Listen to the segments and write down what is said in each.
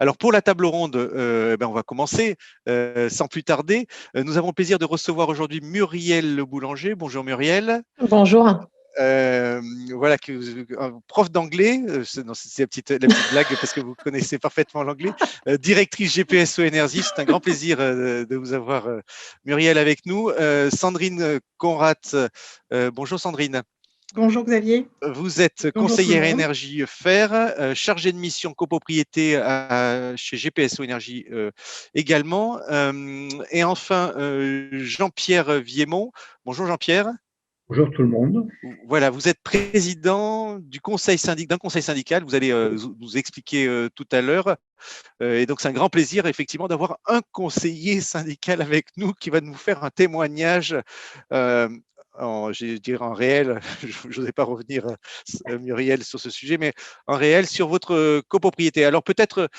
Alors pour la table ronde, on va commencer sans plus tarder. Nous avons le plaisir de recevoir aujourd'hui Muriel Le Boulanger. Bonjour Muriel. Bonjour. Voilà, prof d'anglais, c'est la petite blague parce que vous connaissez parfaitement l'anglais, directrice GPSO Énergie, c'est un grand plaisir de vous avoir, Muriel, avec nous. Sandrine Conrat, bonjour Sandrine. Bonjour Xavier. Vous êtes Bonjour tout le conseillère monde. énergie fer, chargée de mission copropriété chez GPSO Énergie également. Et enfin, Jean-Pierre Viémont. Bonjour Jean-Pierre. Bonjour tout le monde. Voilà, vous êtes président d'un conseil syndical, vous allez nous expliquer tout à l'heure. Et donc, c'est un grand plaisir, effectivement, d'avoir un conseiller syndical avec nous qui va nous faire un témoignage je dirais en réel, je n'osais pas revenir, Muriel, sur ce sujet, mais en réel sur votre copropriété. Alors peut-être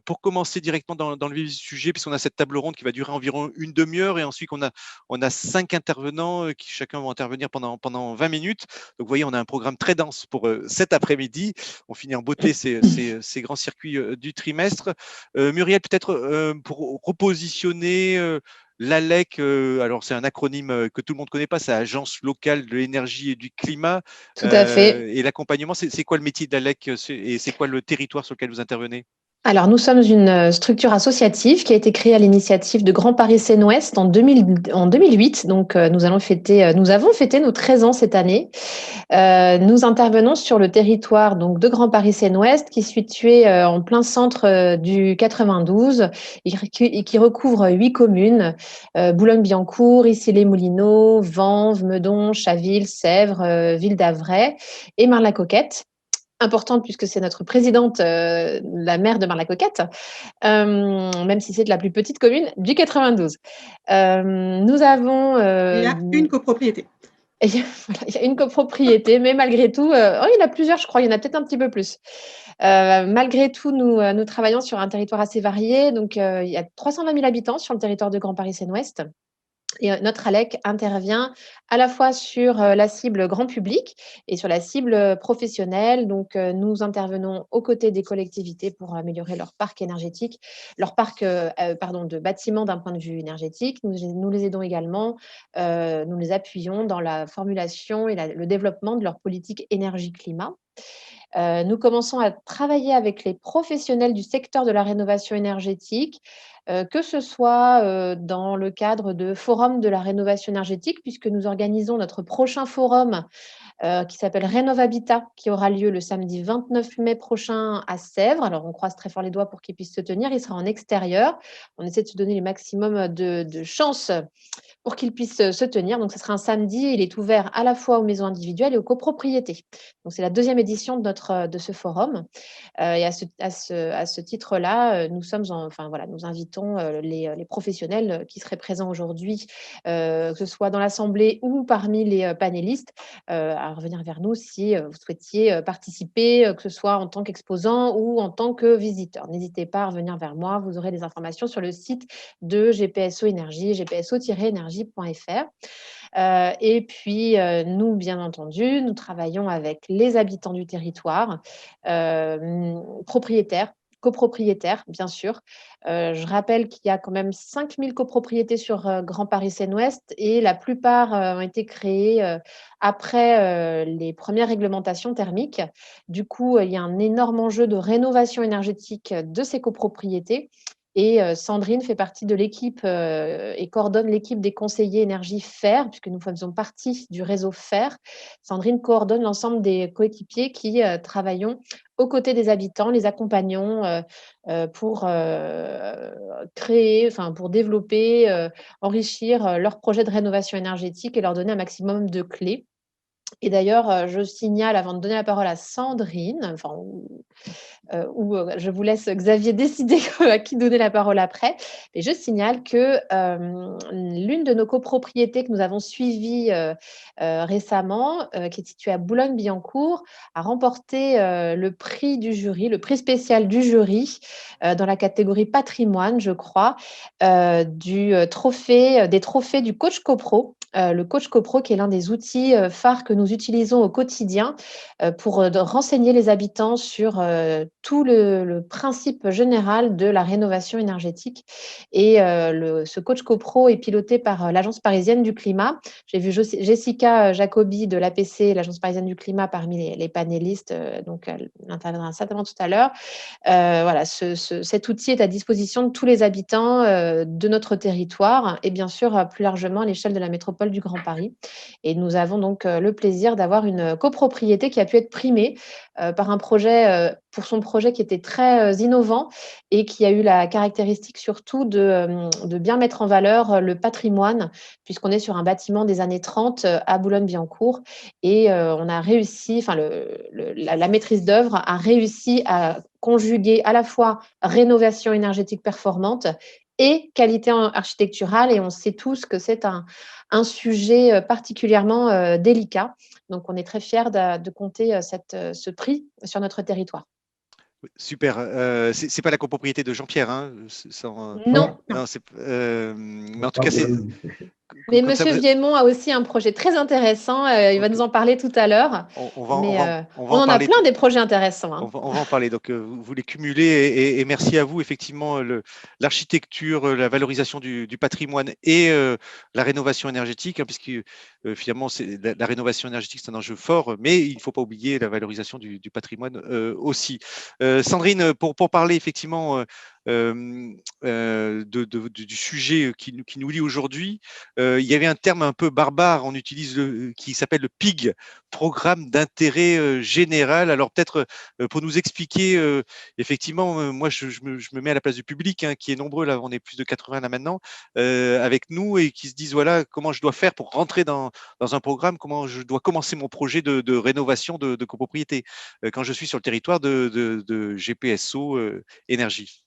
pour commencer directement dans le vif du sujet, puisqu'on a cette table ronde qui va durer environ une demi-heure, et ensuite on a 5 intervenants qui chacun vont intervenir pendant 20 minutes. Donc vous voyez, on a un programme très dense pour cet après-midi. On finit en beauté ces grands circuits du trimestre. Muriel, peut-être pour repositionner l'ALEC, alors c'est un acronyme que tout le monde ne connaît pas, c'est Agence locale de l'énergie et du climat. Tout à fait. Et l'accompagnement, c'est quoi le métier de l'ALEC et c'est quoi le territoire sur lequel vous intervenez? Alors, nous sommes une structure associative qui a été créée à l'initiative de Grand Paris Seine-Ouest en 2008. Donc, nous avons fêté nos 13 ans cette année. Nous intervenons sur le territoire donc, de Grand Paris Seine-Ouest, qui est situé en plein centre du 92 et qui recouvre 8 communes, Boulogne-Billancourt, Issy-les-Moulineaux, Vanves, Meudon, Chaville, Sèvres, Ville d'Avray et Marne-la-Coquette. Importante puisque c'est notre présidente, la maire de Marne-la-Coquette, même si c'est de la plus petite commune du 92. Nous avons… Il y a une copropriété. Il y a une copropriété, mais malgré tout, il y en a plusieurs, je crois, il y en a peut-être un petit peu plus. Malgré tout, nous travaillons sur un territoire assez varié. Donc, il y a 320 000 habitants sur le territoire de Grand Paris Seine-Ouest. Et notre ALEC intervient à la fois sur la cible grand public et sur la cible professionnelle. Donc, nous intervenons aux côtés des collectivités pour améliorer leur parc énergétique, leur parc de bâtiments d'un point de vue énergétique. Nous les aidons également, nous les appuyons dans la formulation et le développement de leur politique énergie-climat. Nous commençons à travailler avec les professionnels du secteur de la rénovation énergétique, que ce soit dans le cadre de forums de la rénovation énergétique, puisque nous organisons notre prochain forum qui s'appelle Rénovabitat, qui aura lieu le samedi 29 mai prochain à Sèvres. Alors, on croise très fort les doigts pour qu'il puisse se tenir. Il sera en extérieur. On essaie de se donner le maximum de chances pour qu'il puisse se tenir. Donc, ce sera un samedi. Il est ouvert à la fois aux maisons individuelles et aux copropriétés. Donc, c'est la deuxième édition de ce forum. Et à ce titre-là, nous invitons les professionnels qui seraient présents aujourd'hui, que ce soit dans l'Assemblée ou parmi les panélistes, à revenir vers nous si vous souhaitiez participer, que ce soit en tant qu'exposant ou en tant que visiteur. N'hésitez pas à revenir vers moi. Vous aurez des informations sur le site de GPSO Énergie, gpso-énergie.fr. Et puis, nous, bien entendu, nous travaillons avec les habitants du territoire, propriétaires, copropriétaires, bien sûr. Je rappelle qu'il y a quand même 5000 copropriétés sur Grand Paris Seine-Ouest et la plupart ont été créées après les premières réglementations thermiques. Du coup, il y a un énorme enjeu de rénovation énergétique de ces copropriétés. Et Sandrine fait partie de l'équipe et coordonne l'équipe des conseillers énergie fer, puisque nous faisons partie du réseau fer. Sandrine coordonne l'ensemble des coéquipiers qui travaillons aux côtés des habitants, les accompagnons pour pour développer, enrichir leur projet de rénovation énergétique et leur donner un maximum de clés. Et d'ailleurs, je signale, avant de donner la parole à Sandrine, je vous laisse, Xavier, décider à qui donner la parole après. Mais je signale que l'une de nos copropriétés que nous avons suivies récemment, qui est située à Boulogne-Billancourt, a remporté le prix du jury, le prix spécial du jury, dans la catégorie patrimoine, je crois, des trophées du coach copro. le coach copro, qui est l'un des outils phares que nous utilisons au quotidien pour renseigner les habitants sur tout le principe général de la rénovation énergétique. Et ce coach copro est piloté par l'Agence parisienne du climat. J'ai vu Jessica Jacobi de l'APC, l'Agence parisienne du climat, parmi les panélistes, donc elle interviendra certainement tout à l'heure. Voilà, cet outil est à disposition de tous les habitants de notre territoire et bien sûr plus largement à l'échelle de la métropole du Grand Paris. Et nous avons donc le plaisir d'avoir une copropriété qui a pu être primée par un projet, pour son projet qui était très innovant et qui a eu la caractéristique surtout de bien mettre en valeur le patrimoine, puisqu'on est sur un bâtiment des années 30 à Boulogne-Billancourt. Et on a réussi, enfin la maîtrise d'œuvre a réussi à conjuguer à la fois rénovation énergétique performante et qualité architecturale. Et on sait tous que c'est un sujet particulièrement délicat. Donc, on est très fiers de compter ce prix sur notre territoire. Super. C'est pas la copropriété de Jean-Pierre, hein, Non. non, mais en tout cas, c'est. Mais Monsieur Viemont a aussi un projet très intéressant. Il va nous en parler tout à l'heure. On en a plein des projets intéressants. Hein. On va en parler. Donc, vous les cumulez et merci à vous. Effectivement, l'architecture, la valorisation du patrimoine et la rénovation énergétique, hein, puisque finalement, la rénovation énergétique, c'est un enjeu fort, mais il ne faut pas oublier la valorisation du patrimoine aussi. Sandrine, pour parler effectivement du sujet qui nous lie aujourd'hui, il y avait un terme un peu barbare, on utilise qui s'appelle le PIG, Programme d'intérêt général. Alors peut-être pour nous expliquer, effectivement, moi je me mets à la place du public, hein, qui est nombreux, là on est plus de 80 là maintenant, avec nous, et qui se disent voilà comment je dois faire pour rentrer dans un programme, comment je dois commencer mon projet de rénovation de copropriété quand je suis sur le territoire de GPSO Énergie.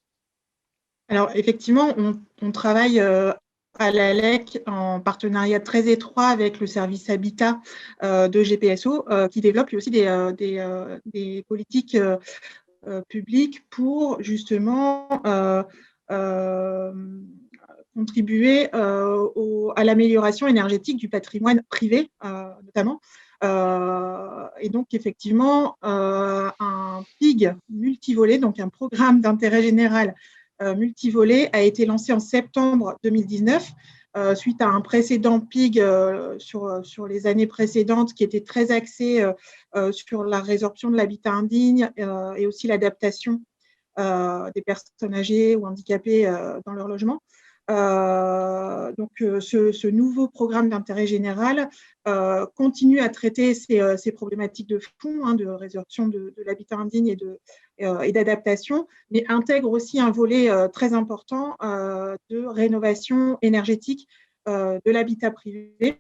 Alors, effectivement, on travaille à l'ALEC en partenariat très étroit avec le service Habitat de GPSO, qui développe lui aussi des politiques publiques pour justement contribuer à l'amélioration énergétique du patrimoine privé, notamment. Et donc, effectivement, un PIG multivolé, donc un programme d'intérêt général multivolé, a été lancé en septembre 2019 suite à un précédent PIG sur les années précédentes qui était très axé sur la résorption de l'habitat indigne et aussi l'adaptation des personnes âgées ou handicapées dans leur logement. Donc, ce nouveau programme d'intérêt général continue à traiter ces problématiques de fond, hein, de résorption de l'habitat indigne et d'adaptation, mais intègre aussi un volet très important de rénovation énergétique de l'habitat privé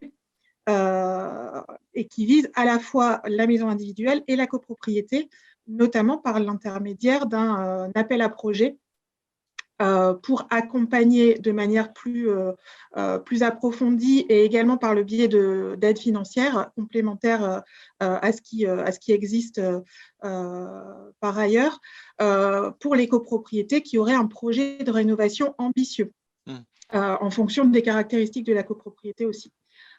et qui vise à la fois la maison individuelle et la copropriété, notamment par l'intermédiaire d'un appel à projet pour accompagner de manière plus approfondie et également par le biais d'aides financières complémentaires à ce qui existe par ailleurs, pour les copropriétés qui auraient un projet de rénovation ambitieux en fonction des caractéristiques de la copropriété aussi.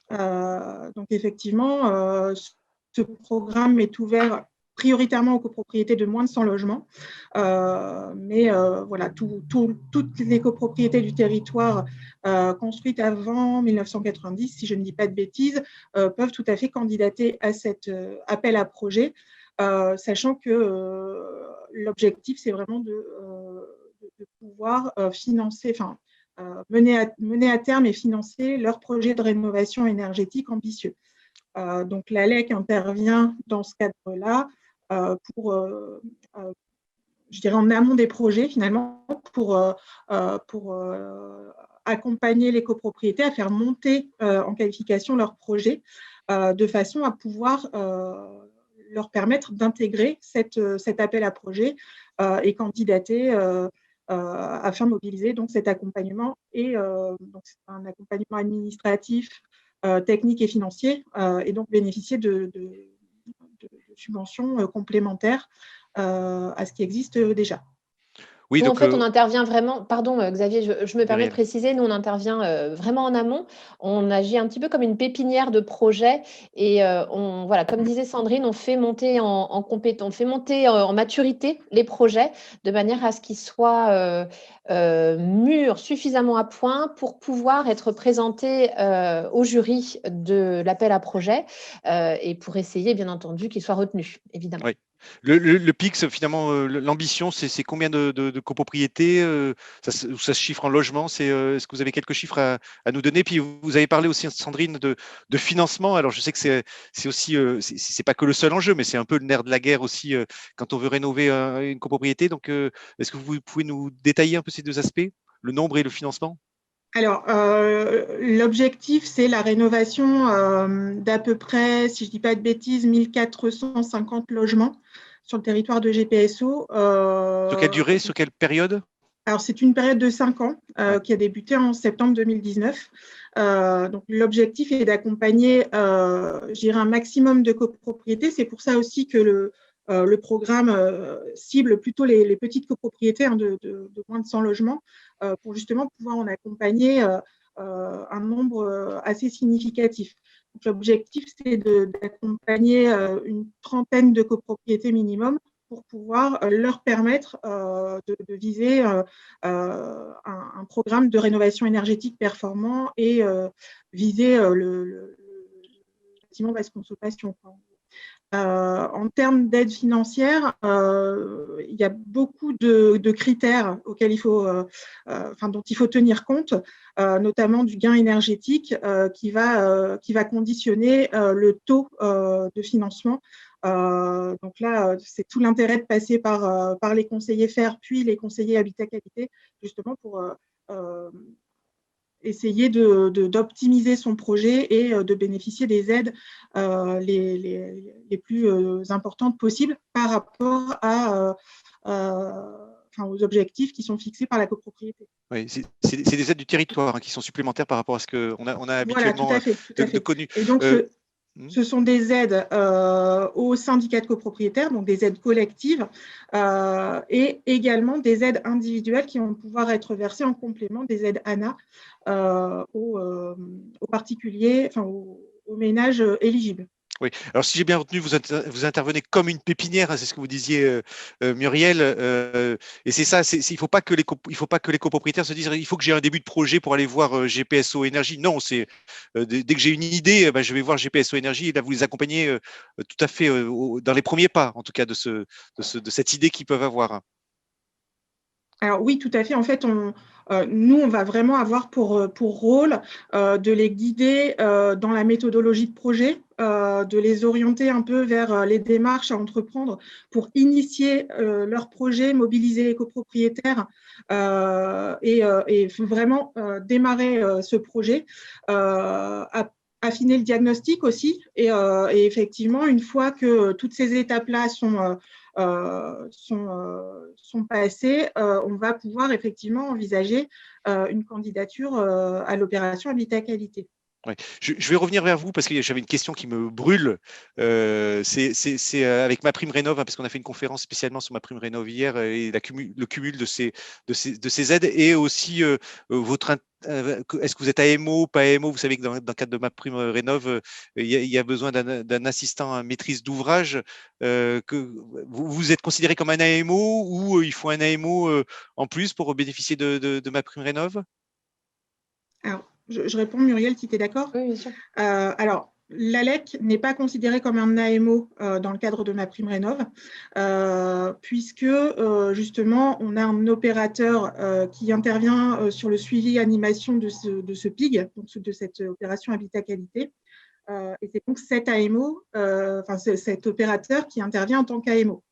Donc effectivement, ce programme est ouvert prioritairement aux copropriétés de moins de 100 logements. Mais voilà, toutes les copropriétés du territoire construites avant 1990, si je ne dis pas de bêtises, peuvent tout à fait candidater à cet appel à projet, sachant que l'objectif, c'est vraiment de pouvoir financer, mener à terme et financer leur projet de rénovation énergétique ambitieux. Donc, l'ALEC intervient dans ce cadre-là je dirais en amont des projets finalement, pour accompagner les copropriétés à faire monter en qualification leur projet de façon à pouvoir leur permettre d'intégrer cet appel à projet et candidater afin de mobiliser donc cet accompagnement et donc c'est un accompagnement administratif, technique et financier et donc bénéficier de subventions complémentaires à ce qui existe déjà. Oui, Nous, en donc fait, on intervient vraiment, pardon Xavier, je me permets de Muriel. préciser, nous, on intervient vraiment en amont. On agit un petit peu comme une pépinière de projets et voilà, comme disait Sandrine, on fait monter en compétence, on fait monter en maturité les projets de manière à ce qu'ils soient mûrs, suffisamment à point pour pouvoir être présentés au jury de l'appel à projet et pour essayer, bien entendu, qu'ils soient retenus, évidemment. Oui. Le PIX, finalement, l'ambition, c'est combien de copropriétés ça se chiffre en logement. Est-ce que vous avez quelques chiffres à nous donner? Puis vous avez parlé aussi, Sandrine, de financement. Alors, je sais que c'est aussi, c'est pas que le seul enjeu, mais c'est un peu le nerf de la guerre aussi quand on veut rénover une copropriété. Donc, est-ce que vous pouvez nous détailler un peu ces deux aspects, le nombre et le financement? Alors, l'objectif, c'est la rénovation d'à peu près, si je ne dis pas de bêtises, 1450 logements sur le territoire de GPSO. Sur quelle durée, sur quelle période? Alors, c'est une période de 5 ans Ouais. qui a débuté en septembre 2019. Donc, l'objectif est d'accompagner, je dirais, un maximum de copropriétés. C'est pour ça aussi que le programme cible plutôt les petites copropriétés de moins de 100 logements pour justement pouvoir en accompagner un nombre assez significatif. L'objectif, c'est d'accompagner une trentaine de copropriétés minimum pour pouvoir leur permettre de viser un programme de rénovation énergétique performant et viser le bâtiment basse consommation. En termes d'aide financière, il y a beaucoup de critères auxquels dont il faut tenir compte, notamment du gain énergétique qui va conditionner le taux de financement. Donc là, c'est tout l'intérêt de passer par les conseillers FER, puis les conseillers Habitat Qualité, justement pour essayer d'optimiser son projet et de bénéficier des aides les plus importantes possibles par rapport aux objectifs qui sont fixés par la copropriété. Oui, c'est des aides du territoire qui sont supplémentaires par rapport à ce qu'on a Voilà, tout habituellement à fait, tout à de fait. connu. Et donc, Hmm. ce sont des aides aux syndicats de copropriétaires, donc des aides collectives, et également des aides individuelles qui vont pouvoir être versées en complément des aides ANA aux particuliers, aux ménages éligibles. Oui. Alors, si j'ai bien retenu, vous intervenez comme une pépinière, c'est ce que vous disiez, Muriel. Et c'est ça. Il faut pas que il faut pas que les copropriétaires se disent, il faut que j'ai un début de projet pour aller voir GPSO Énergie. Non, c'est dès que j'ai une idée, je vais voir GPSO Énergie. Et là, vous les accompagnez tout à fait dans les premiers pas, en tout cas, de cette idée qu'ils peuvent avoir. Alors oui, tout à fait. En fait, nous, on va vraiment avoir pour rôle de les guider dans la méthodologie de projet, de les orienter un peu vers les démarches à entreprendre pour initier leur projet, mobiliser les copropriétaires et vraiment démarrer ce projet, affiner le diagnostic aussi. Et effectivement, une fois que toutes ces étapes-là sont passées, on va pouvoir effectivement envisager une candidature à l'opération Habitat Qualité. Ouais. Je vais revenir vers vous parce que j'avais une question qui me brûle. C'est avec ma prime rénov, parce qu'on a fait une conférence spécialement sur ma prime rénov hier et le cumul de ces aides et aussi est-ce que vous êtes AMO, pas AMO? Vous savez que dans le cadre de ma prime rénov, il y a besoin d'un assistant à maîtrise d'ouvrage. Que vous êtes considéré comme un AMO ou il faut un AMO en plus pour bénéficier de ma prime rénov? Alors, je réponds, Muriel, si tu es d'accord. Oui, bien sûr. Alors, l'ALEC n'est pas considéré comme un AMO dans le cadre de ma prime rénov, puisque justement, on a un opérateur qui intervient sur le suivi animation de ce PIG, donc de cette opération Habitat Qualité. Et c'est donc cet AMO, cet opérateur qui intervient en tant qu'AMO.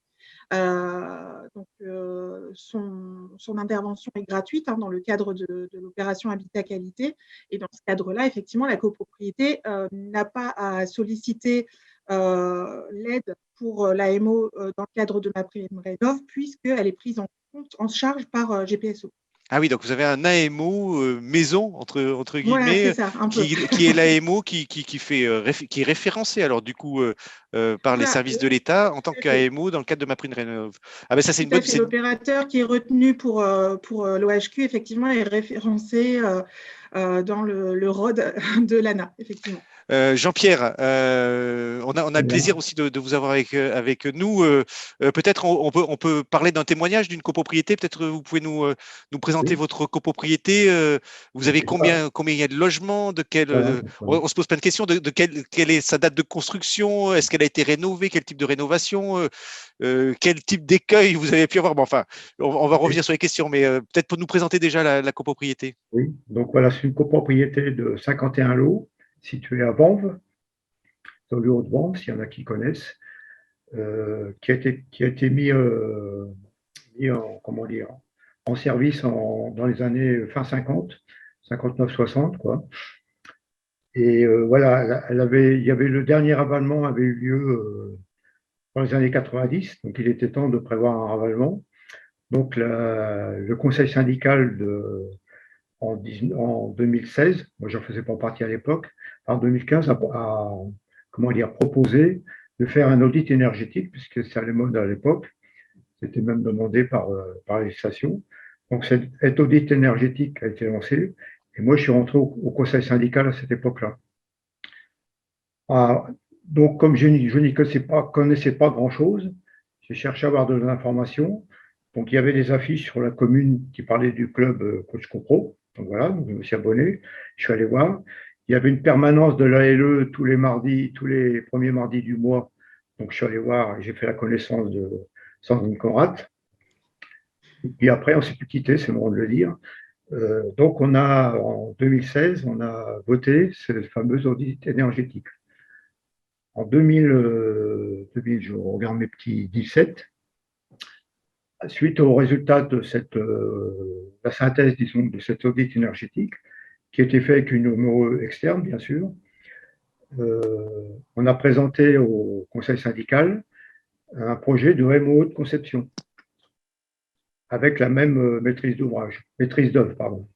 Son intervention est gratuite dans le cadre de l'opération Habitat Qualité. Et dans ce cadre-là, effectivement, la copropriété n'a pas à solliciter l'aide pour l'AMO dans le cadre de ma prime rénov, puisqu'elle est prise en charge par GPSO. Ah oui, donc vous avez un AMO maison, entre Voilà, c'est guillemets, ça, un peu. qui est l'AMO qui fait, qui est référencé alors du coup par les Voilà, services de l'État en tant tout à fait. qu'AMO dans le cadre de MaPrimeRénov'. Ah ben ça c'est Tout une à bonne, fait. L'opérateur qui est retenu pour l'OHQ, effectivement, est référencé dans le ROD de l'ANA, effectivement. Jean-Pierre, on a le plaisir aussi de vous avoir avec nous. Peut-être on peut parler d'un témoignage d'une copropriété. Peut-être vous pouvez nous présenter Oui, votre copropriété. Vous avez combien il y a de logements, voilà. on se pose plein de questions, de quelle est sa date de construction, est-ce qu'elle a été rénovée, quel type de rénovation, quel type d'écueil vous avez pu avoir. Bon, enfin, on va revenir sur les questions, mais peut-être pour nous présenter déjà la copropriété. Oui, donc voilà, c'est une copropriété de 51 lots située à Vanves, dans le Haut-de-Vanves, s'il y en a qui connaissent, qui a été mis en, comment dire, en service dans les années fin 50, 59-60, quoi. Et voilà, il y avait le dernier ravalement avait eu lieu dans les années 90, donc il était temps de prévoir un ravalement. Donc le conseil syndical en 2016, moi j'en faisais pas partie à l'époque, en 2015 comment dire, proposé de faire un audit énergétique, puisque c'est à la mode à l'époque, c'était même demandé par la législation. Donc cet audit énergétique a été lancé, et moi je suis rentré au conseil syndical à cette époque-là. Ah, donc comme je n'y connaissais pas grand-chose, j'ai cherché à avoir de l'information. Donc il y avait des affiches sur la commune qui parlaient du club Coach Copro. Donc voilà, donc je me suis abonné, je suis allé voir. Il y avait une permanence de l'ALE tous les mardis, tous les premiers mardis du mois. Donc je suis allé voir et j'ai fait la connaissance de Sandrine Conrat. Et puis après, on ne s'est plus quitté, c'est le moment de le dire. Donc en 2016, on a voté ce fameux audit énergétique. En 2000, je regarde mes petits 17, suite au résultat de la synthèse, disons, de cet audit énergétique, qui a été fait avec une OMO externe, bien sûr, on a présenté au conseil syndical un projet de MOE de conception, avec la même maîtrise d'œuvre, pardon.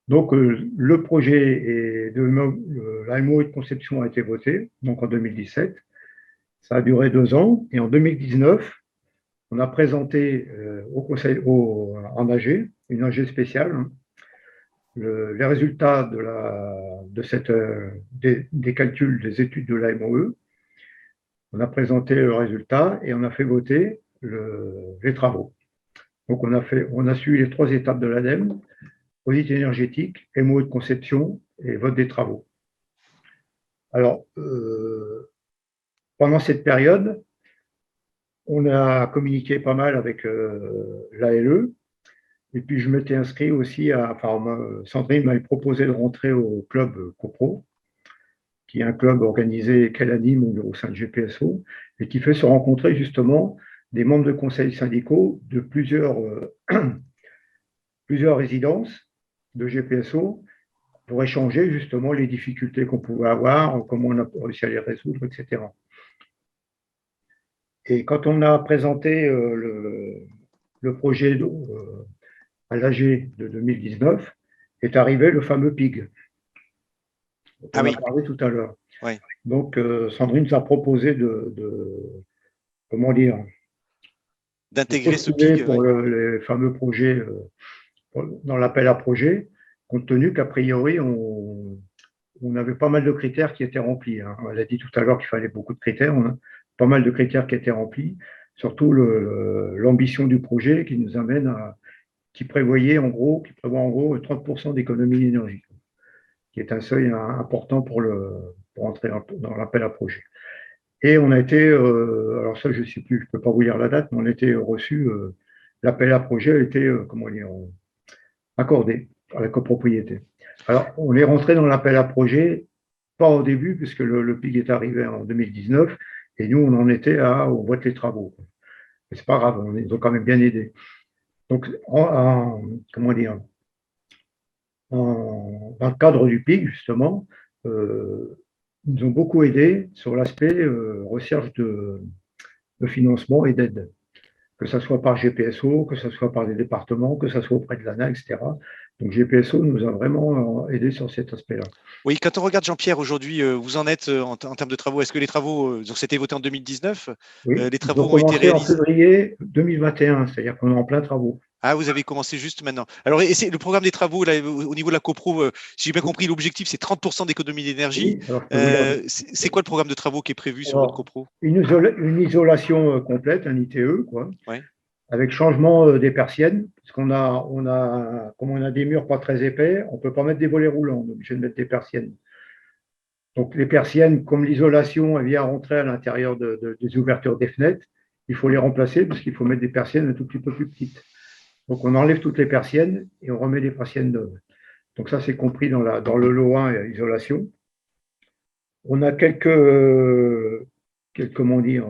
Donc, le projet la MOE de conception a été voté, donc en 2017. Ça a duré 2 ans, et en 2019, on a présenté au conseil en AG, une AG spéciale, hein, les résultats des calculs des études de l'AMOE. On a présenté le résultat et on a fait voter les travaux. Donc on a suivi les 3 étapes de l'ADEME: audit énergétique, MOE de conception et vote des travaux. Alors, pendant cette période, on a communiqué pas mal avec l'ALE. Et puis, je m'étais inscrit aussi Sandrine m'avait proposé de rentrer au club CoPro, qui est un club organisé qu'elle anime au sein de GPSO, et qui fait se rencontrer justement des membres de conseils syndicaux de plusieurs résidences de GPSO pour échanger justement les difficultés qu'on pouvait avoir, comment on a réussi à les résoudre, etc. Et quand on a présenté le projet à l'AG de 2019, est arrivé le fameux PIG. On a parlé tout à l'heure. Oui. Donc, Sandrine nous a proposé comment dire, d'intégrer ce PIG pour les fameux projets, dans l'appel à projet, compte tenu qu'a priori, on avait pas mal de critères qui étaient remplis. Hein. Elle a dit tout à l'heure qu'il fallait beaucoup de critères. On a pas mal de critères qui étaient remplis, surtout l'ambition du projet qui prévoit en gros 30% d'économie d'énergie, qui est un seuil important pour entrer dans l'appel à projet. Et on a été, alors ça je ne sais plus, je ne peux pas vous lire la date, mais on a été reçu, l'appel à projet a été, accordé à la copropriété. Alors on est rentré dans l'appel à projet, pas au début, puisque le PIG est arrivé en 2019, et nous on en était au vote les travaux. Mais c'est pas grave, ils ont quand même bien aidé. Donc, dans le cadre du PIG, justement, ils nous ont beaucoup aidé sur l'aspect recherche de financement et d'aide. que ce soit par GPSO, que ce soit par les départements, que ce soit auprès de l'ANA, etc. Donc GPSO nous a vraiment aidé sur cet aspect-là. Oui, quand on regarde Jean-Pierre aujourd'hui, vous en êtes en termes de travaux. Est-ce que les travaux, donc c'était voté en 2019, Oui, les ils travaux ont ont été commencé en réalisés? février 2021, c'est-à-dire qu'on est en plein travaux. Ah, vous avez commencé juste maintenant. Alors, et c'est le programme des travaux là, au niveau de la copro, si j'ai bien compris, l'objectif c'est 30% d'économie d'énergie. Oui, alors je peux vous dire. C'est quoi le programme de travaux qui est prévu sur votre Alors, copro? une isolation complète, un ITE, quoi, Ouais. avec changement des persiennes, parce comme on a des murs pas très épais, on ne peut pas mettre des volets roulants, on est obligé de mettre des persiennes. Donc les persiennes, comme l'isolation, elle vient rentrer à l'intérieur des ouvertures des fenêtres, il faut les remplacer parce qu'il faut mettre des persiennes un tout petit peu plus petites. Donc on enlève toutes les persiennes et on remet des persiennes neuves. Donc ça, c'est compris dans le lot 1 isolation. On a comment dire,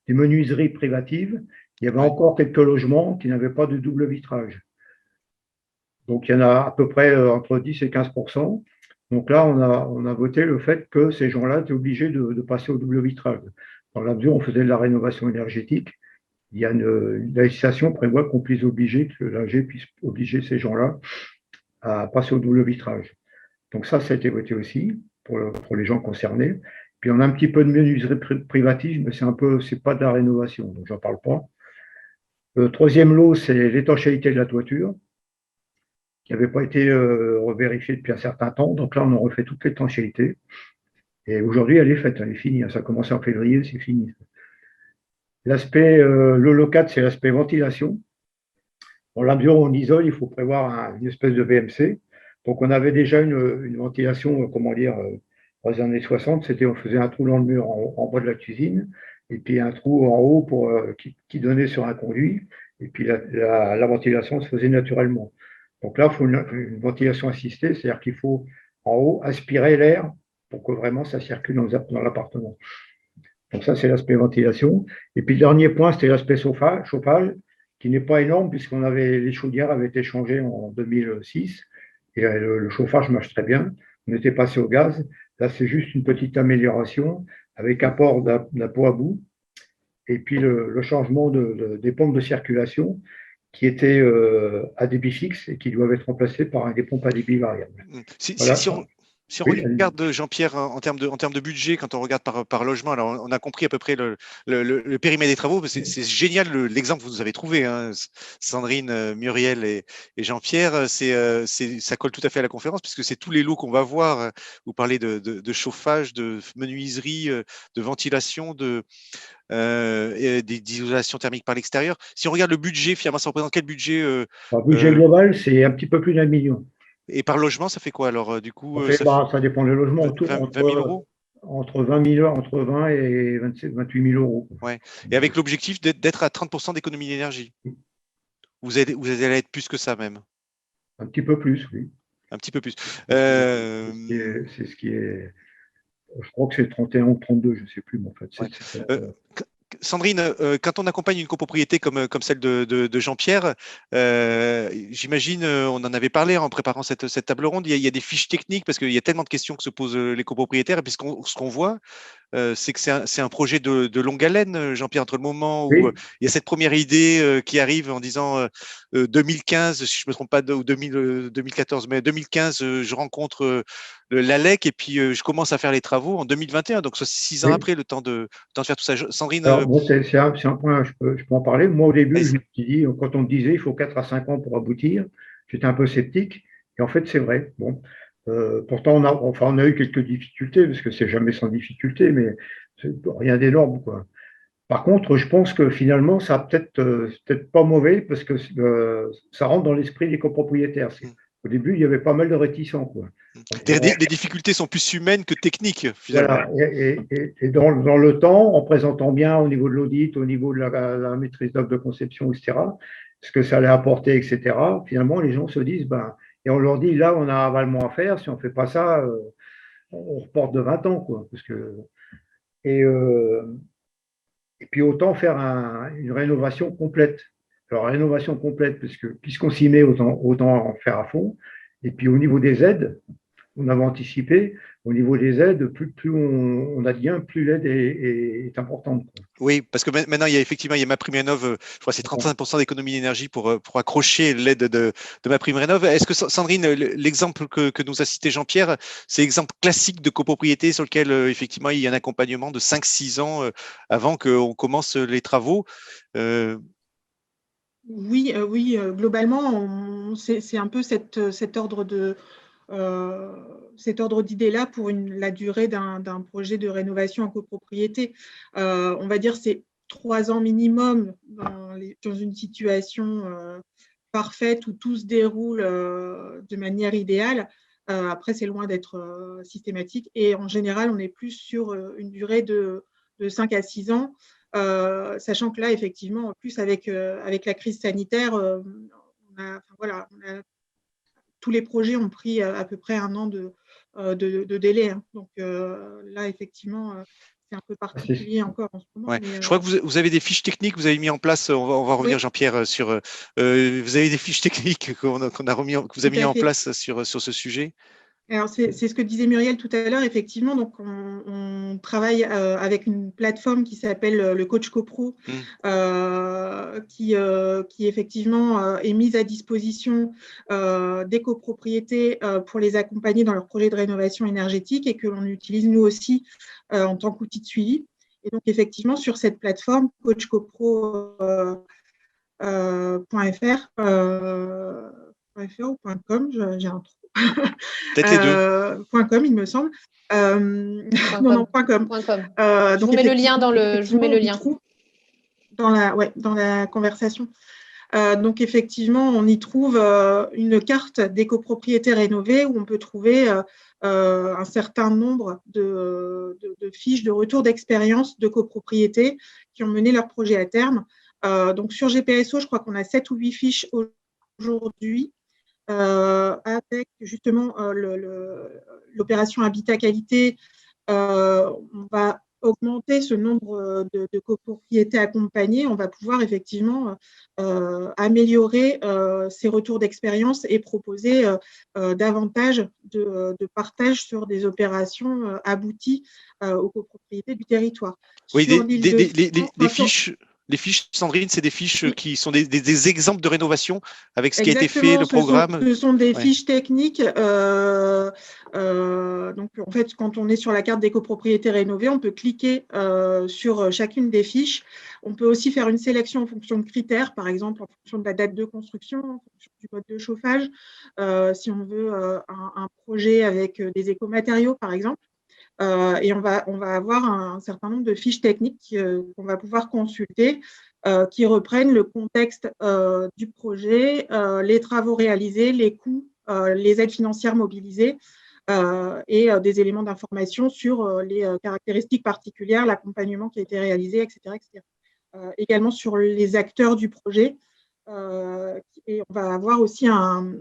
des menuiseries privatives. Il y avait encore quelques logements qui n'avaient pas de double vitrage. Donc, il y en a à peu près entre 10 et 15%. Donc là, on a voté le fait que ces gens-là étaient obligés de passer au double vitrage. Dans la mesure où on faisait de la rénovation énergétique, il y a la législation prévoit qu'on puisse obliger, que l'AG puisse obliger ces gens-là à passer au double vitrage. Donc ça a été voté aussi pour les gens concernés. Puis on a un petit peu de menuiserie privative, mais c'est pas de la rénovation, donc j'en parle pas. Le troisième lot, c'est l'étanchéité de la toiture, qui n'avait pas été revérifiée depuis un certain temps. Donc là, on a refait toute l'étanchéité. Et aujourd'hui, elle est faite, elle est finie. Ça a commencé en février, c'est fini. L'aspect, le lot 4, c'est l'aspect ventilation. Dans la mesure où on isole, il faut prévoir une espèce de VMC. Donc on avait déjà une ventilation, comment dire, dans les années 60, on faisait un trou dans le mur en bas de la cuisine, et puis un trou en haut qui donnait sur un conduit, et puis la ventilation se faisait naturellement. Donc là, il faut une ventilation assistée, c'est-à-dire qu'il faut en haut aspirer l'air pour que vraiment ça circule dans l'appartement. Donc ça, c'est l'aspect ventilation. Et puis le dernier point, c'était l'aspect chauffage, qui n'est pas énorme puisqu'on avait les chaudières avaient été changées en 2006 et le chauffage marche très bien. On était passé au gaz. Là, c'est juste une petite amélioration avec apport d'un pot à bout et puis le changement des pompes de circulation qui étaient à débit fixe et qui doivent être remplacées par des pompes à débit variable. Voilà. Si on regarde, Jean-Pierre, en termes de budget, quand on regarde par logement, alors on a compris à peu près le périmètre des travaux. C'est génial l'exemple que vous nous avez trouvé, hein, Sandrine, Muriel et Jean-Pierre. Ça colle tout à fait à la conférence puisque c'est tous les lots qu'on va voir. Vous parlez de chauffage, de menuiserie, de ventilation, d'isolation thermique par l'extérieur. Si on regarde le budget, finalement, ça représente quel budget Le budget global, c'est un petit peu plus d'1 million. Et par logement, ça fait quoi alors du coup ça dépend des logements. 20 000 euros entre 20 et 28 000 euros. Ouais. Et avec l'objectif d'être à 30% d'économie d'énergie. Vous allez être plus que ça même. Un petit peu plus, oui. Un petit peu plus. C'est ce qui est. Je crois que c'est 31 ou 32, je ne sais plus, mais en fait. Sandrine, quand on accompagne une copropriété comme celle de Jean-Pierre, j'imagine, on en avait parlé en préparant cette table ronde, il y a des fiches techniques parce qu'il y a tellement de questions que se posent les copropriétaires. Et puis ce qu'on voa c'est que c'est un projet de longue haleine, Jean-Pierre, entre le moment où il y a cette première idée qui arrive en disant 2015, si je ne me trompe pas, ou 2014, mais 2015, je rencontre l'ALEC et puis je commence à faire les travaux en 2021, donc soit 6 ans après, le temps de faire tout ça. Sandrine. Alors, c'est un point, je peux en parler. Moi, au début, je me suis dit, quand on me disait il faut 4 à 5 ans pour aboutir, j'étais un peu sceptique. Et en fait, c'est vrai. Bon. Pourtant, on a eu quelques difficultés, parce que c'est jamais sans difficulté, mais c'est rien d'énorme, quoi. Par contre, je pense que finalement, ça peut-être pas mauvais, parce que ça rentre dans l'esprit des copropriétaires. Au début, il y avait pas mal de réticents, quoi. Les difficultés sont plus humaines que techniques, finalement. Voilà. Et dans le temps, en présentant bien au niveau de l'audit, au niveau de la maîtrise d'œuvre de conception, etc., ce que ça allait apporter, etc., finalement, les gens se disent, et on leur dit, là, on a un ravalement à faire, si on ne fait pas ça, on reporte de 20 ans, quoi. Et puis, autant faire une rénovation complète. Alors, rénovation complète, puisqu'on s'y met, autant en faire à fond. Et puis, au niveau des aides, on avait anticipé. Au niveau des aides, plus on a de gains, plus l'aide est importante, quoi. Oui, parce que maintenant, il y a MaPrimeRénov', je crois que c'est 35% d'économie d'énergie pour accrocher l'aide de MaPrimeRénov'. Est-ce que, Sandrine, l'exemple que nous a cité Jean-Pierre, c'est l'exemple classique de copropriété sur lequel, effectivement, il y a un accompagnement de 5-6 ans avant qu'on commence les travaux. Oui, globalement, c'est un peu cet ordre d'idée-là pour la durée d'un projet de rénovation en copropriété. On va dire c'est 3 ans minimum dans une situation parfaite où tout se déroule de manière idéale. Après, c'est loin d'être systématique. Et en général, on est plus sur une durée de 5 à 6 ans. Sachant que là, effectivement, en plus avec la crise sanitaire, tous les projets ont pris à peu près 1 an de délai, hein. Donc là, effectivement, c'est un peu particulier encore en ce moment. Ouais. Mais, je crois que vous avez des fiches techniques que vous avez mis en place. On va revenir, oui. Jean-Pierre, sur. Vous avez des fiches techniques que vous avez mis en place sur ce sujet. Alors, c'est ce que disait Muriel tout à l'heure, effectivement. Donc, on travaille avec une plateforme qui s'appelle le Coach CoPro, qui effectivement est mise à disposition des copropriétés pour les accompagner dans leurs projets de rénovation énergétique et que l'on utilise nous aussi en tant qu'outil de suivi. Et donc, effectivement, sur cette plateforme, coachcopro.fr, .fr ou .com, j'ai un trou. Peut-être les deux. .com, il me semble. Non, .com. Je vous mets le lien je vous mets le lien. Dans la conversation. Donc, effectivement, on y trouve une carte des copropriétés rénovées où on peut trouver un certain nombre de fiches de retour d'expérience de copropriétés qui ont mené leur projet à terme. Donc, sur GPSO, je crois qu'on a 7 ou 8 fiches aujourd'hui. Avec justement l'opération Habitat Qualité, on va augmenter ce nombre de copropriétés accompagnées. On va pouvoir effectivement améliorer ces retours d'expérience et proposer davantage de partage sur des opérations abouties aux copropriétés du territoire. Oui, les fiches, Sandrine, c'est des fiches qui sont des exemples de rénovation avec ce qui a été fait, le programme. Ce sont des fiches techniques. Donc, en fait, quand on est sur la carte des copropriétés rénovées, on peut cliquer sur chacune des fiches. On peut aussi faire une sélection en fonction de critères, par exemple en fonction de la date de construction, en fonction du mode de chauffage, si on veut un projet avec des écomatériaux, par exemple. Et on va avoir un certain nombre de fiches techniques qu'on va pouvoir consulter qui reprennent le contexte du projet, les travaux réalisés, les coûts, les aides financières mobilisées et des éléments d'information sur les caractéristiques particulières, l'accompagnement qui a été réalisé, etc. Également sur les acteurs du projet. Et on va avoir aussi un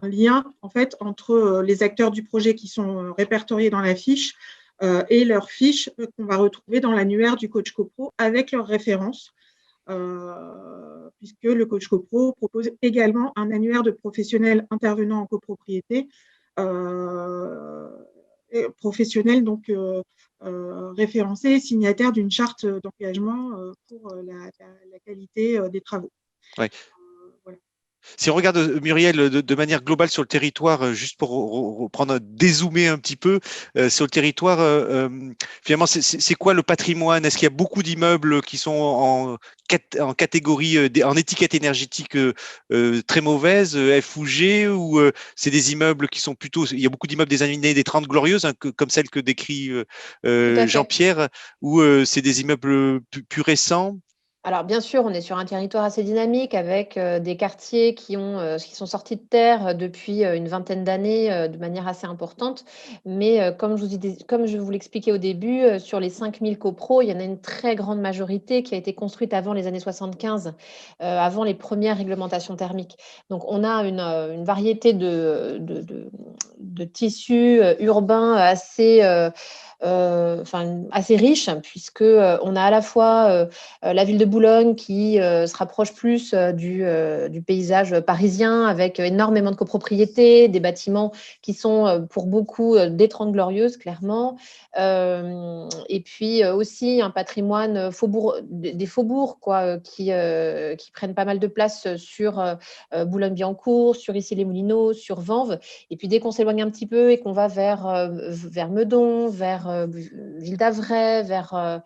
lien en fait entre les acteurs du projet qui sont répertoriés dans la fiche et leurs fiches qu'on va retrouver dans l'annuaire du Coach CoPro avec leurs références, puisque le Coach CoPro propose également un annuaire de professionnels intervenant en copropriété, professionnels donc référencés, signataires d'une charte d'engagement pour la qualité des travaux. Ouais. Voilà. Si on regarde, Muriel, de manière globale sur le territoire, juste pour reprendre, dézoomer un petit peu sur le territoire, finalement, c'est quoi le patrimoine? Est-ce qu'il y a beaucoup d'immeubles qui sont en catégorie, en étiquette énergétique très mauvaise, F ou G, ou c'est des immeubles qui sont plutôt, il y a beaucoup d'immeubles des années des 30 glorieuses, hein, comme celle que décrit Jean-Pierre, ou c'est des immeubles plus récents? Alors, bien sûr, on est sur un territoire assez dynamique avec des quartiers qui sont sortis de terre depuis une vingtaine d'années de manière assez importante. Mais comme je vous l'expliquais au début, sur les 5000 copros, il y en a une très grande majorité qui a été construite avant les années 75, avant les premières réglementations thermiques. Donc, on a une variété de tissus urbains assez assez riche, puisque on a à la fois la ville de Boulogne qui se rapproche plus du paysage parisien, avec énormément de copropriétés, des bâtiments qui sont pour beaucoup des 30 Glorieuses, clairement. Et puis aussi un patrimoine des faubourgs, quoi, qui prennent pas mal de place sur Boulogne-Billancourt, sur Issy-les-Moulineaux, sur Vanves. Et puis dès qu'on s'éloigne un petit peu et qu'on va vers Meudon, vers Ville d'Avray, vers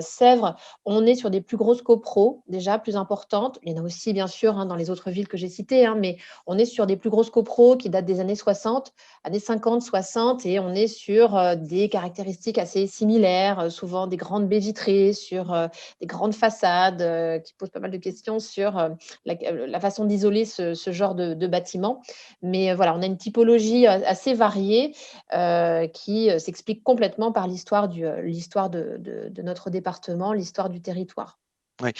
Sèvres, on est sur des plus grosses copros, déjà plus importantes. Il y en a aussi, bien sûr, dans les autres villes que j'ai citées, mais on est sur des plus grosses copros qui datent des années 60, années 50, 60, et on est sur des caractéristiques assez similaires, souvent des grandes baies vitrées, sur des grandes façades qui posent pas mal de questions sur la façon d'isoler ce genre de bâtiment. Mais voilà, on a une typologie assez variée qui s'explique complètement par l'histoire de notre département, l'histoire du territoire. Ouais.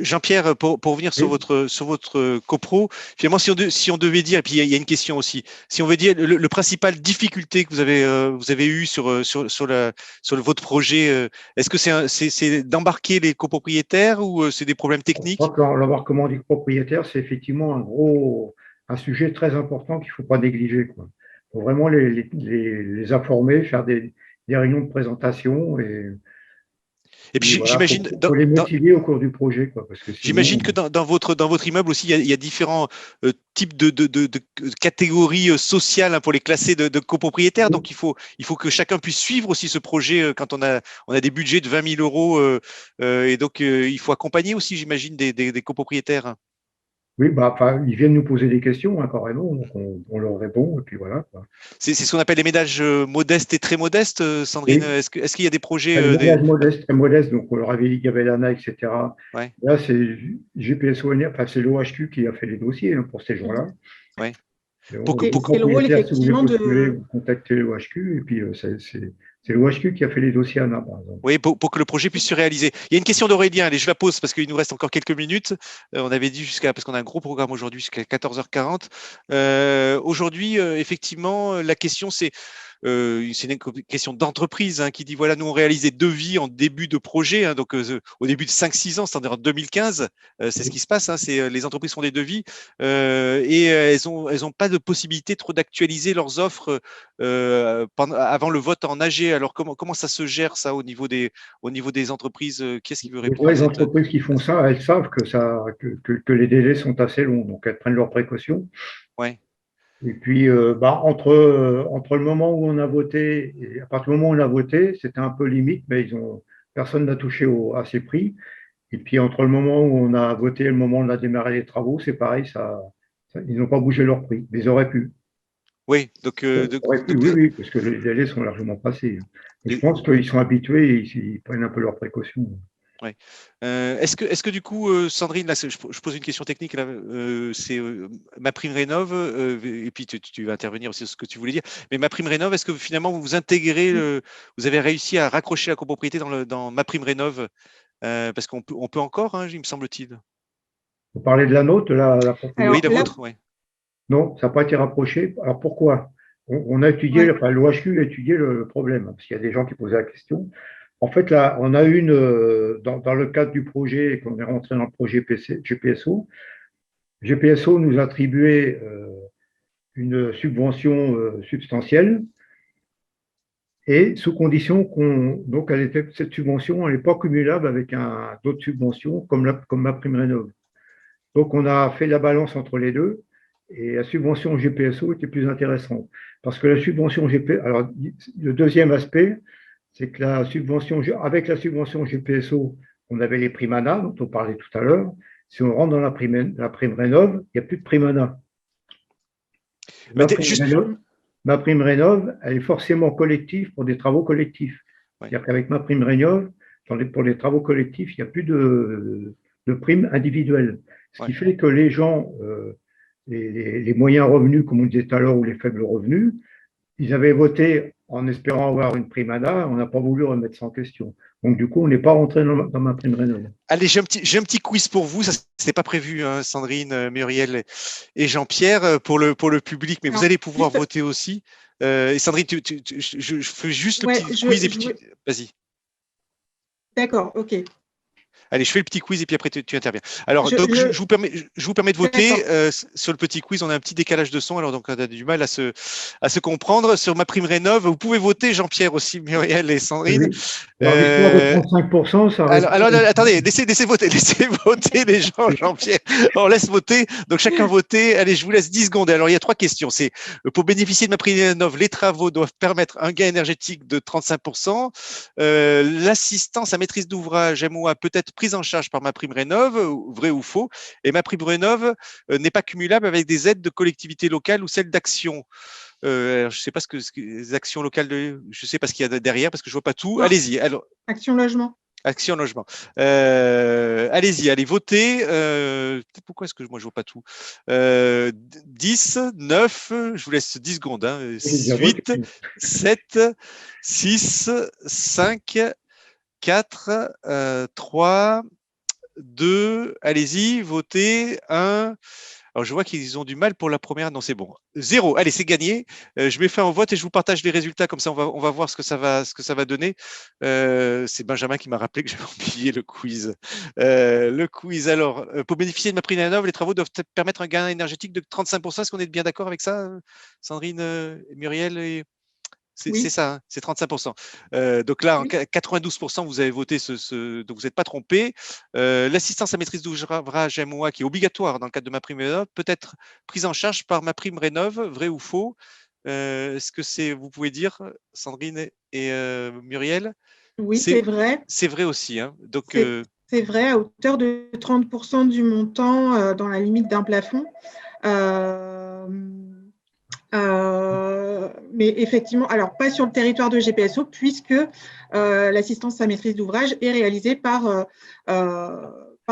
Jean-Pierre, pour revenir sur votre copro, finalement, si on devait dire, et puis il y a une question aussi, si on veut dire le principal difficulté que vous avez eu sur votre projet, est-ce que c'est d'embarquer les copropriétaires ou c'est des problèmes techniques? Je crois que l'embarquement du propriétaire, c'est effectivement un sujet très important qu'il ne faut pas négliger, quoi. Il faut vraiment les informer, faire des réunions de présentation Et puis voilà, j'imagine faut les motiver au cours du projet, quoi, parce que j'imagine que dans votre immeuble aussi, il y a différents types de catégories sociales pour les classer de copropriétaires. Donc, il faut que chacun puisse suivre aussi ce projet quand on a des budgets de 20 000 euros. Et donc, il faut accompagner aussi, j'imagine, des copropriétaires. Oui, ils viennent nous poser des questions, carrément, donc on leur répond, et puis voilà, quoi. C'est ce qu'on appelle les ménages modestes et très modestes, Sandrine. Oui. Est-ce qu'il y a des projets Les ménages modestes, très modestes, donc on leur avait dit qu'il y avait l'ANA, etc. Ouais. Là, c'est GPSO, c'est l'OHQ qui a fait les dossiers pour ces gens-là. Ouais. C'est le rôle, effectivement, vous contactez l'OHQ, et puis c'est l'OHQ qui a fait les dossiers ANA, par exemple. Oui, pour que le projet puisse se réaliser. Il y a une question d'Aurélien, allez, je la pose parce qu'il nous reste encore quelques minutes. On avait dit parce qu'on a un gros programme aujourd'hui jusqu'à 14h40. Aujourd'hui, effectivement, la question c'est une question d'entreprise qui dit voilà, nous on réalise des devis en début de projet, donc au début de 5-6 ans, c'est-à-dire en 2015, c'est ce qui se passe, c'est les entreprises font des devis et elles ont pas de possibilité trop d'actualiser leurs offres avant le vote en AG. Alors comment ça se gère ça au niveau des entreprises? Qui est-ce qui veut répondre? Les entreprises qui font ça, elles savent que les délais sont assez longs, donc elles prennent leurs précautions. Ouais. Et puis, entre le moment où on a voté et à partir du moment où on a voté, c'était un peu limite, mais personne n'a touché à ces prix. Et puis, entre le moment où on a voté et le moment où on a démarré les travaux, c'est pareil, ils n'ont pas bougé leur prix, mais ils auraient pu. Oui, donc, oui, parce que les délais sont largement passés. Je pense qu'ils sont habitués et ils prennent un peu leurs précautions. Ouais. Est-ce que du coup, Sandrine, là, je pose une question technique, là, c'est MaPrimeRénov', et puis tu vas intervenir aussi sur ce que tu voulais dire, mais MaPrimeRénov', est-ce que finalement vous intégrez, vous avez réussi à raccrocher la copropriété dans MaPrimeRénov', parce qu'on peut encore, il me semble-t-il. Vous parlez de la nôtre, la propriété? Oui, la vôtre, oui. Non, ça n'a pas été rapproché. Alors pourquoi? On a étudié, l'OHQ a étudié le problème, parce qu'il y a des gens qui posaient la question. En fait, là, on a dans le cadre du projet, qu'on est rentré dans le projet GPSO, GPSO nous attribuait une subvention substantielle et sous condition donc cette subvention, elle n'est pas cumulable avec d'autres subventions comme MaPrimeRénov'. Donc, on a fait la balance entre les deux et la subvention GPSO était plus intéressante parce que la subvention GPSO, alors le deuxième aspect, c'est que avec la subvention GPSO, on avait les primes ANA, dont on parlait tout à l'heure. Si on rentre dans la prime Rénov', il n'y a plus de prime ANA. MaPrimeRénov', elle est forcément collective pour des travaux collectifs. C'est-à-dire qu'avec MaPrimeRénov', pour les travaux collectifs, il n'y a plus de primes individuelles. Ce qui fait que les gens, les moyens revenus, comme on disait tout à l'heure, ou les faibles revenus, ils avaient voté en espérant avoir une prime ANA, on n'a pas voulu remettre ça en question. Donc, du coup, on n'est pas rentré dans MaPrimeRénov'. Allez, j'ai un petit quiz pour vous. Ça, c'était pas prévu, Sandrine, Muriel et Jean-Pierre, pour le public, mais vous allez pouvoir voter aussi. Et Sandrine, je fais juste le Ouais, petit quiz et puis vas-y. D'accord, ok. Allez, je fais le petit quiz et puis après tu interviens. Alors, Je- donc, je- je vous permets de voter. D'accord. Sur le petit quiz, on a un petit décalage de son, alors donc on a du mal à se comprendre. Sur ma prime rénov, vous pouvez voter, Jean-Pierre aussi, Muriel et Sandrine. Alors, l'histoire de Euh, 35%, ça reste. alors, attendez, laissez voter, laissez voter les gens, Jean-Pierre. On laisse voter. Donc, chacun voter. Allez, je vous laisse 10 secondes. Alors, il y a 3 questions. C'est pour bénéficier de ma prime rénov, les travaux doivent permettre un gain énergétique de 35%. L'assistance à maîtrise d'ouvrage MOA peut être prise en charge par ma prime rénov, vrai ou faux. Et ma prime rénov n'est pas cumulable avec des aides de collectivités locales ou celles d'action. Je ne sais pas les actions locales, je ne sais pas ce qu'il y a derrière parce que je ne vois pas tout. Non. Allez-y. Alors, Action Logement. Action Logement. Allez-y, allez voter. Pourquoi est-ce que moi je vois pas tout 10, 9, je vous laisse 10 secondes. 8, 7, 6, 5, 4, 3, 2, allez-y, votez. 1. Alors, je vois qu'ils ont du mal pour la première. Non, c'est bon. 0. Allez, c'est gagné. Je mets fin au vote et je vous partage les résultats. Comme ça, on va voir ce que ça va donner. C'est Benjamin qui m'a rappelé que j'avais oublié le quiz. Le quiz. Alors, pour bénéficier de ma prime rénov, les travaux doivent permettre un gain énergétique de 35%. Est-ce qu'on est bien d'accord avec ça, Sandrine, Muriel et... Oui. C'est ça, hein, c'est 35%. Donc là, Oui. 92%, vous avez voté donc vous n'êtes pas trompé. L'assistance à maîtrise d'ouvrage MOA, qui est obligatoire dans le cadre de ma prime rénov, peut être prise en charge par ma prime rénov, vrai ou faux Est-ce que vous pouvez dire, Sandrine et Muriel Oui, c'est vrai. C'est vrai aussi. Hein. Donc, c'est vrai, à hauteur de 30% du montant dans la limite d'un plafond. Mais effectivement, alors pas sur le territoire de GPSO, puisque l'assistance à maîtrise d'ouvrage est réalisée par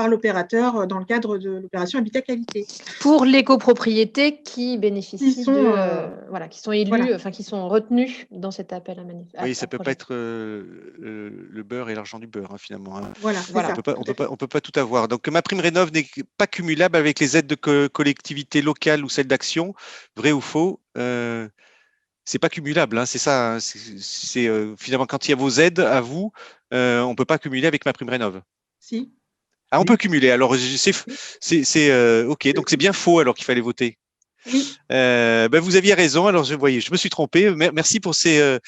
l'opérateur dans le cadre de l'opération Habitat Qualité. Pour les copropriétés qui bénéficient qui sont élus, voilà. enfin qui sont retenus dans cet appel à manif. Oui, ça ne peut pas être le beurre et l'argent du beurre, hein, finalement. Hein. Voilà, On peut pas tout avoir. Donc, ma prime rénov n'est pas cumulable avec les aides de collectivités locales ou celles d'action. Vrai ou faux c'est pas cumulable, hein, c'est ça. Hein, c'est finalement quand il y a vos aides à vous, on ne peut pas cumuler avec ma prime rénov. Si. Ah, on peut cumuler. Alors, c'est OK. Donc, c'est bien faux alors qu'il fallait voter. Oui. Vous aviez raison. Alors, je me suis trompé. Merci pour ces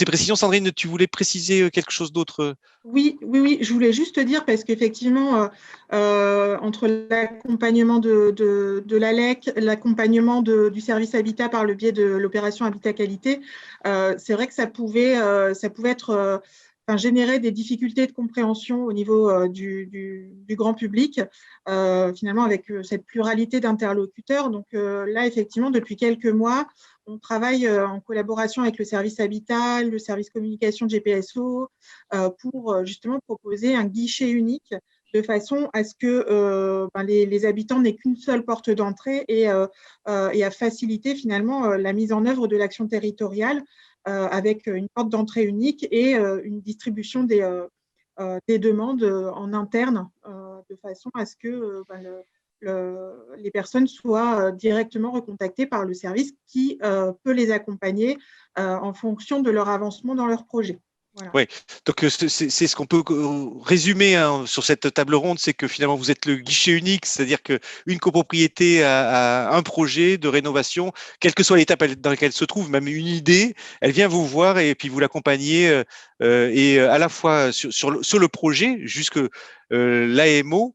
précisions. Sandrine, tu voulais préciser quelque chose d'autre? Oui. Je voulais juste dire, parce qu'effectivement, entre l'accompagnement de l'ALEC, l'accompagnement du service Habitat par le biais de l'opération Habitat Qualité, c'est vrai que ça pouvait être générer des difficultés de compréhension au niveau du grand public, finalement avec cette pluralité d'interlocuteurs. Donc là, effectivement, depuis quelques mois, on travaille en collaboration avec le service Habitat, le service communication de GPSO, pour justement proposer un guichet unique de façon à ce que les habitants n'aient qu'une seule porte d'entrée et à faciliter finalement la mise en œuvre de l'action territoriale avec une porte d'entrée unique et une distribution des demandes en interne de façon à ce que les personnes soient directement recontactées par le service qui peut les accompagner en fonction de leur avancement dans leur projet. Voilà. Oui, donc c'est ce qu'on peut résumer sur cette table ronde, c'est que finalement vous êtes le guichet unique, c'est-à-dire qu'une copropriété a un projet de rénovation, quelle que soit l'étape dans laquelle elle se trouve, même une idée, elle vient vous voir et puis vous l'accompagnez et à la fois sur le projet jusque l'AMO.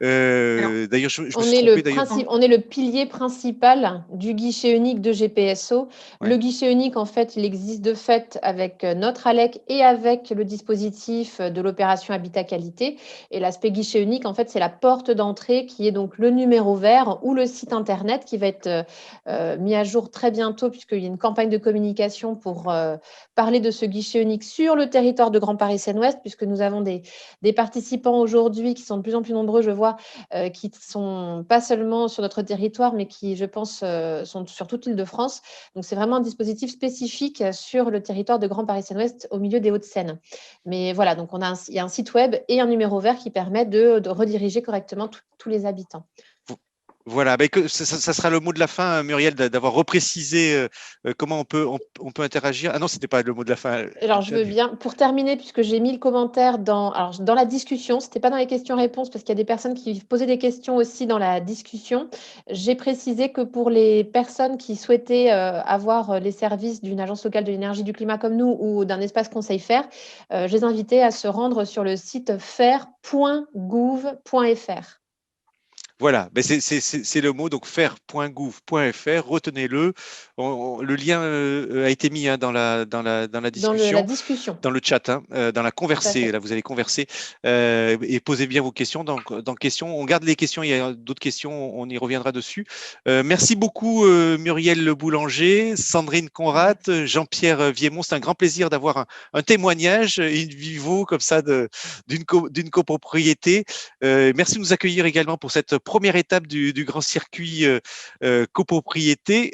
D'ailleurs, je me suis trompé d'ailleurs. On est le pilier principal du guichet unique de GPSO. Ouais. Le guichet unique, en fait, il existe de fait avec notre ALEC et avec le dispositif de l'opération Habitat Qualité. Et l'aspect guichet unique, en fait, c'est la porte d'entrée qui est donc le numéro vert ou le site internet qui va être mis à jour très bientôt, puisqu'il y a une campagne de communication pour parler de ce guichet unique sur le territoire de Grand Paris Seine-Ouest, puisque nous avons des participants aujourd'hui qui sont de plus en plus nombreux, je vois, qui ne sont pas seulement sur notre territoire, mais qui, je pense, sont sur toute l'Île-de-France. Donc, c'est vraiment un dispositif spécifique sur le territoire de Grand Paris Seine-Ouest, au milieu des Hauts-de-Seine. Mais voilà, donc il y a un site web et un numéro vert qui permet de rediriger correctement tous les habitants. Voilà, ça sera le mot de la fin, Muriel, d'avoir reprécisé comment on peut interagir. Ah non, c'était pas le mot de la fin. Alors, je veux bien, pour terminer, puisque j'ai mis le commentaire dans la discussion, ce n'était pas dans les questions-réponses, parce qu'il y a des personnes qui posaient des questions aussi dans la discussion. J'ai précisé que pour les personnes qui souhaitaient avoir les services d'une agence locale de l'énergie du climat comme nous ou d'un espace conseil FAIRE, je les invitais à se rendre sur le site faire.gouv.fr. Voilà, c'est le mot, donc faire.gouv.fr, retenez-le. Le lien a été mis dans la discussion, discussion, dans le chat, dans la conversée. Là, vous allez converser et posez bien vos questions. Dans questions, on garde les questions, il y a d'autres questions, on y reviendra dessus. Merci beaucoup Muriel Le Boulanger, Sandrine Conrad, Jean-Pierre Viémont. C'est un grand plaisir d'avoir un témoignage in vivo comme ça d'une copropriété. Merci de nous accueillir également pour cette première étape du grand circuit copropriété.